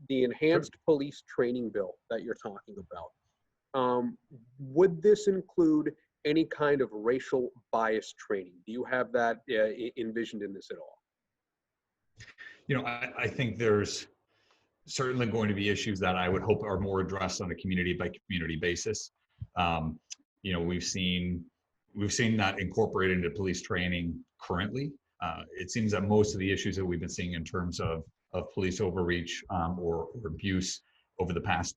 the enhanced police training bill that you're talking about, would this include any kind of racial bias training? Do you have that envisioned in this at all? I think there's certainly going to be issues that I would hope are more addressed on a community by community basis. We've seen that incorporated into police training currently. It seems that most of the issues that we've been seeing in terms of police overreach or abuse over the past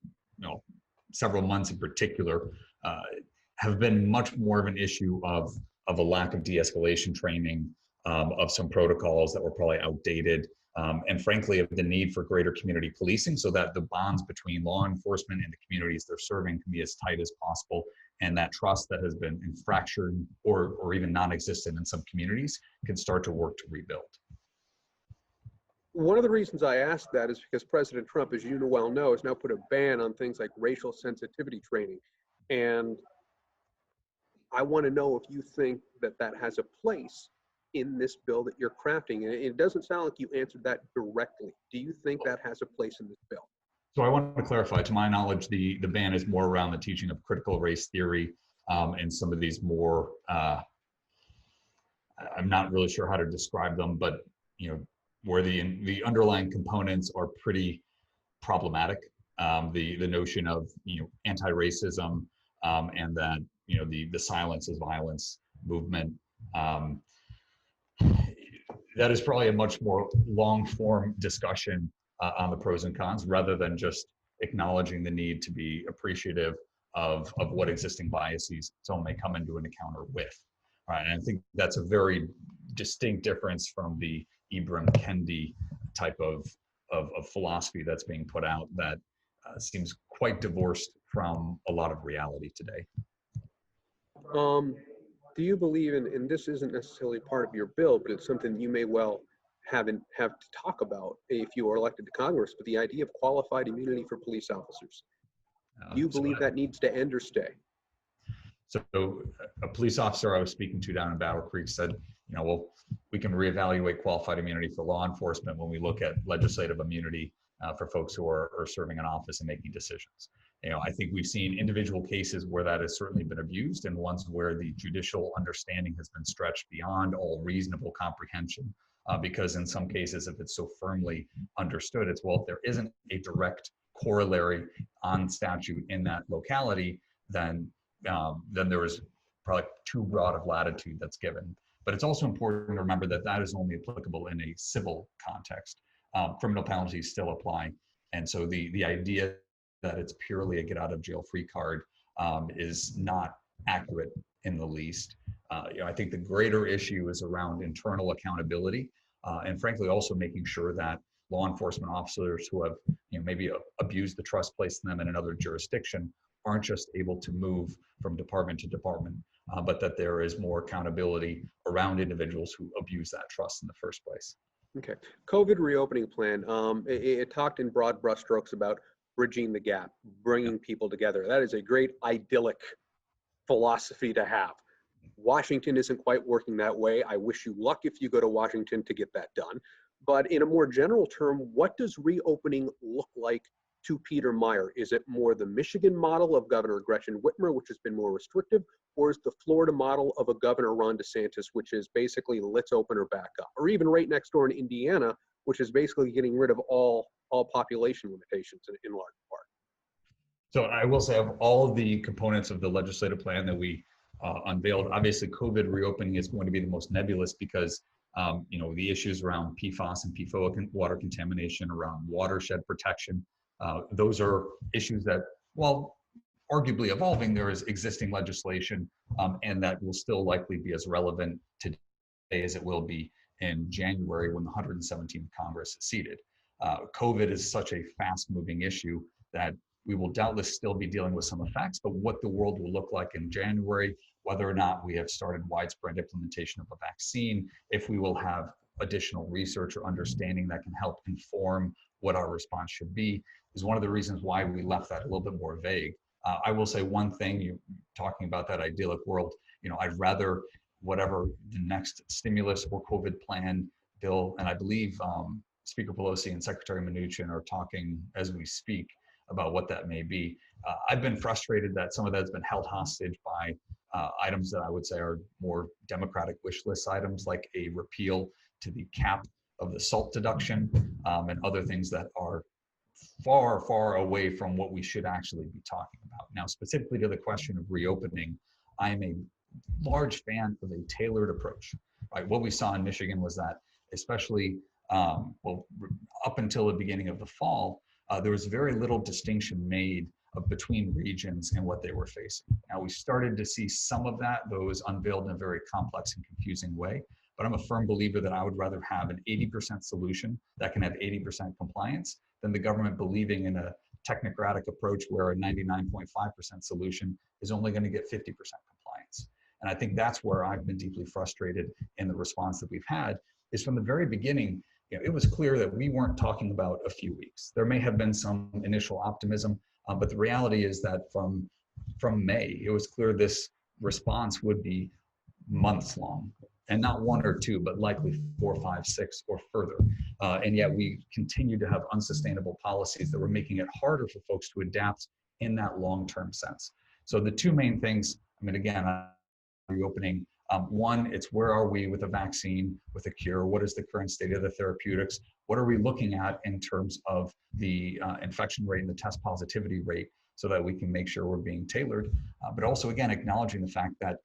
several months in particular have been much more of an issue of a lack of de-escalation training, of some protocols that were probably outdated, and frankly of the need for greater community policing so that the bonds between law enforcement and the communities they're serving can be as tight as possible, and that trust that has been fractured or even non-existent in some communities can start to work to rebuild. One of the reasons I ask that is because President Trump, as you well know, has now put a ban on things like racial sensitivity training. And I want to know if you think that that has a place in this bill that you're crafting. And it doesn't sound like you answered that directly. Do you think that has a place in this bill? So I want to clarify, to my knowledge, the ban is more around the teaching of critical race theory and some of these more, I'm not really sure how to describe them, but where the underlying components are pretty problematic. The notion of anti-racism and that the silence is violence movement. That is probably a much more long-form discussion on the pros and cons, rather than just acknowledging the need to be appreciative of what existing biases someone may come into an encounter with. Right, and I think that's a very distinct difference from the Ibram Kendi type of philosophy that's being put out that seems quite divorced from a lot of reality today. Do you believe in, and this isn't necessarily part of your bill, but it's something you may well have to talk about if you are elected to Congress, but the idea of qualified immunity for police officers. Do you believe that needs to end or stay? So a police officer I was speaking to down in Battle Creek said, well, we can reevaluate qualified immunity for law enforcement when we look at legislative immunity for folks who are serving in office and making decisions. I think we've seen individual cases where that has certainly been abused, and ones where the judicial understanding has been stretched beyond all reasonable comprehension. Because in some cases, if it's so firmly understood, it's, well, if there isn't a direct corollary on statute in that locality, then there is probably too broad of latitude that's given. But it's also important to remember that that is only applicable in a civil context. Criminal penalties still apply. And so the idea that it's purely a get out of jail free card is not accurate in the least. I think the greater issue is around internal accountability and frankly also making sure that law enforcement officers who have maybe abused the trust placed in them in another jurisdiction aren't just able to move from department to department, but that there is more accountability around individuals who abuse that trust in the first place. Okay. COVID reopening plan, it talked in broad brushstrokes about bridging the gap, bringing people together. That is a great idyllic philosophy to have. Washington isn't quite working that way. I wish you luck if you go to Washington to get that done. But in a more general term, what does reopening look like to Peter Meijer? Is it more the Michigan model of Governor Gretchen Whitmer, which has been more restrictive, or is the Florida model of a Governor Ron DeSantis, which is basically let's open her back up, or even right next door in Indiana, which is basically getting rid of all population limitations in large part? So I will say, of all of the components of the legislative plan that we unveiled, obviously COVID reopening is going to be the most nebulous because the issues around PFAS and PFOA water contamination, around watershed protection, those are issues that, while arguably evolving, there is existing legislation, and that will still likely be as relevant today as it will be in January when the 117th Congress is seated. COVID is such a fast-moving issue that we will doubtless still be dealing with some effects, but what the world will look like in January, whether or not we have started widespread implementation of a vaccine, if we will have additional research or understanding that can help inform what our response should be, is one of the reasons why we left that a little bit more vague. I will say one thing, you're talking about that idyllic world, I'd rather whatever the next stimulus or COVID plan bill, and I believe Speaker Pelosi and Secretary Mnuchin are talking as we speak about what that may be. I've been frustrated that some of that's been held hostage by items that I would say are more Democratic wish list items, like a repeal to the cap of the SALT deduction and other things that are far, far away from what we should actually be talking about. Now, specifically to the question of reopening, I am a large fan of a tailored approach. Right? What we saw in Michigan was that, especially up until the beginning of the fall, there was very little distinction made between regions and what they were facing. Now, we started to see some of that, though it was unveiled in a very complex and confusing way. But I'm a firm believer that I would rather have an 80% solution that can have 80% compliance than the government believing in a technocratic approach where a 99.5% solution is only going to get 50% compliance. And I think that's where I've been deeply frustrated in the response that we've had, is from the very beginning, it was clear that we weren't talking about a few weeks. There may have been some initial optimism, but the reality is that from May, it was clear this response would be months long, and not one or two, but likely 4, 5, 6, or further. And yet we continue to have unsustainable policies that were making it harder for folks to adapt in that long-term sense. So the two main things, I mean, again, reopening, one, it's where are we with a vaccine, with a cure? What is the current state of the therapeutics? What are we looking at in terms of the infection rate and the test positivity rate, so that we can make sure we're being tailored? But also, again, acknowledging the fact that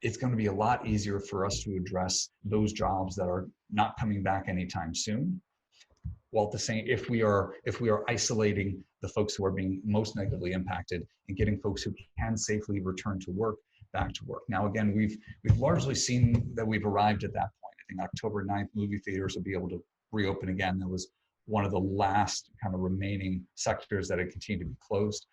it's going to be a lot easier for us to address those jobs that are not coming back anytime soon. While at the same, if we are isolating the folks who are being most negatively impacted and getting folks who can safely return to work back to work. Now, again, we've largely seen that we've arrived at that point. I think October 9th, movie theaters will be able to reopen again. That was one of the last kind of remaining sectors that had continued to be closed.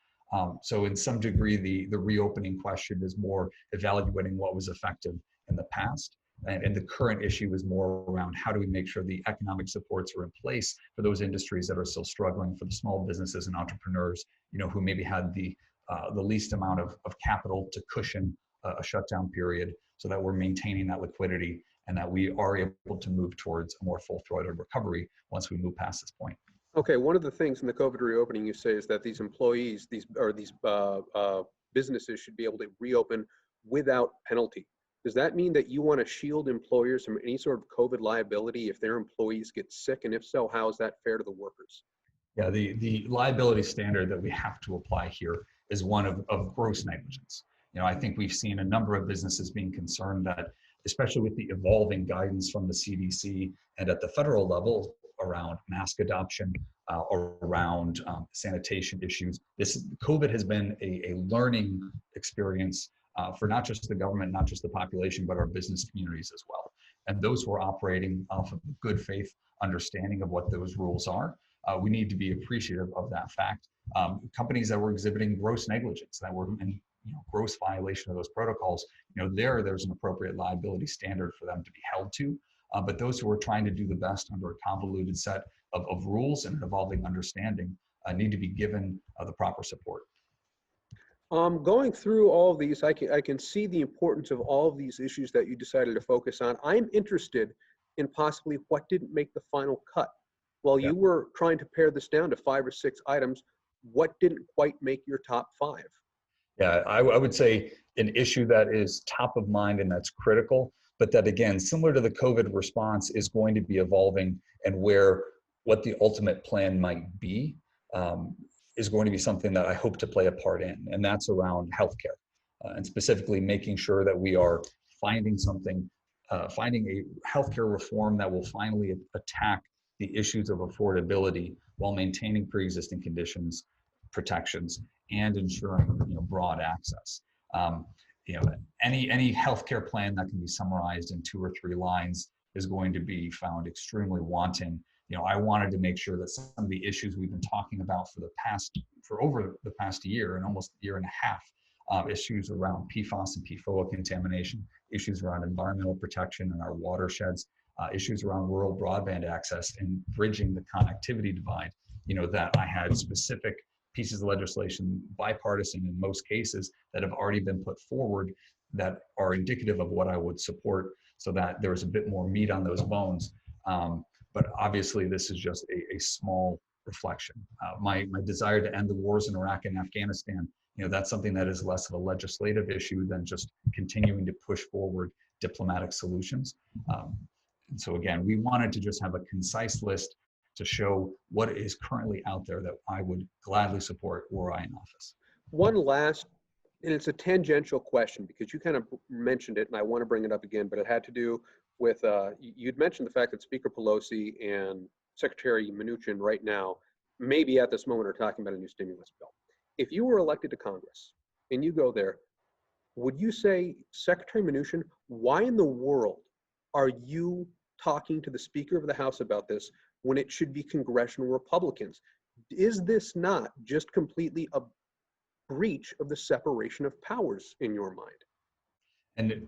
So in some degree, the reopening question is more evaluating what was effective in the past. And the current issue is more around how do we make sure the economic supports are in place for those industries that are still struggling, for the small businesses and entrepreneurs, who maybe had the least amount of capital to cushion a shutdown period, so that we're maintaining that liquidity and that we are able to move towards a more full-throated recovery once we move past this point. Okay, one of the things in the COVID reopening you say is that these employees, these businesses should be able to reopen without penalty. Does that mean that you want to shield employers from any sort of COVID liability if their employees get sick? And if so, how is that fair to the workers? Yeah, the liability standard that we have to apply here is one of gross negligence. I think we've seen a number of businesses being concerned that, especially with the evolving guidance from the CDC and at the federal level around mask adoption, around sanitation issues, COVID has been a learning experience for not just the government, not just the population, but our business communities as well. And those who are operating off of good faith understanding of what those rules are, we need to be appreciative of that fact. Companies that were exhibiting gross negligence, that were in gross violation of those protocols, there's an appropriate liability standard for them to be held to. But those who are trying to do the best under a convoluted set of rules and an evolving understanding need to be given the proper support. Going through all of these, I can see the importance of all of these issues that you decided to focus on. I'm interested in possibly what didn't make the final cut. While you were trying to pare this down to 5 or 6 items, what didn't quite make your top 5? Yeah, I would say an issue that is top of mind and that's critical, but that, again, similar to the COVID response, is going to be evolving, and what the ultimate plan might be is going to be something that I hope to play a part in, and that's around healthcare, and specifically making sure that we are finding a healthcare reform that will finally attack the issues of affordability while maintaining pre-existing conditions, protections, and ensuring broad access. Any healthcare plan that can be summarized in 2 or 3 lines is going to be found extremely wanting. I wanted to make sure that some of the issues we've been talking about for over the past year and almost a year and a half, issues around PFAS and PFOA contamination, issues around environmental protection in our watersheds, issues around rural broadband access and bridging the connectivity divide, that I had specific pieces of legislation, bipartisan in most cases, that have already been put forward that are indicative of what I would support, so that there's a bit more meat on those bones. but obviously this is just a small reflection. My desire to end the wars in Iraq and Afghanistan, that's something that is less of a legislative issue than just continuing to push forward diplomatic solutions. And so again, we wanted to just have a concise list to show what is currently out there that I would gladly support were I in office. One last, and it's a tangential question because you kind of mentioned it and I want to bring it up again, but it had to do with, you'd mentioned the fact that Speaker Pelosi and Secretary Mnuchin right now, maybe at this moment, are talking about a new stimulus bill. If you were elected to Congress and you go there, would you say, Secretary Mnuchin, why in the world are you talking to the Speaker of the House about this when it should be congressional Republicans? Is this not just completely a breach of the separation of powers in your mind? And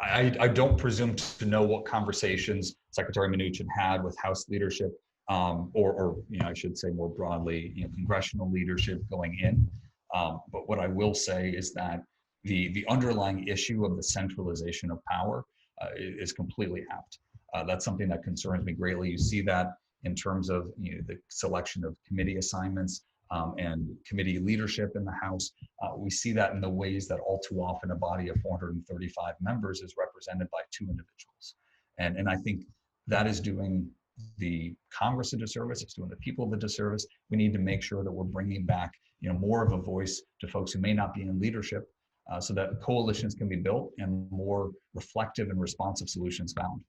I don't presume to know what conversations Secretary Mnuchin had with House leadership, or I should say more broadly, congressional leadership going in. But what I will say is that the underlying issue of the centralization of power is completely apt. That's something that concerns me greatly. You see that in terms of the selection of committee assignments and committee leadership in the House. We see that in the ways that all too often a body of 435 members is represented by 2 individuals. And I think that is doing the Congress a disservice. It's doing the people a disservice. We need to make sure that we're bringing back more of a voice to folks who may not be in leadership, so that coalitions can be built and more reflective and responsive solutions found.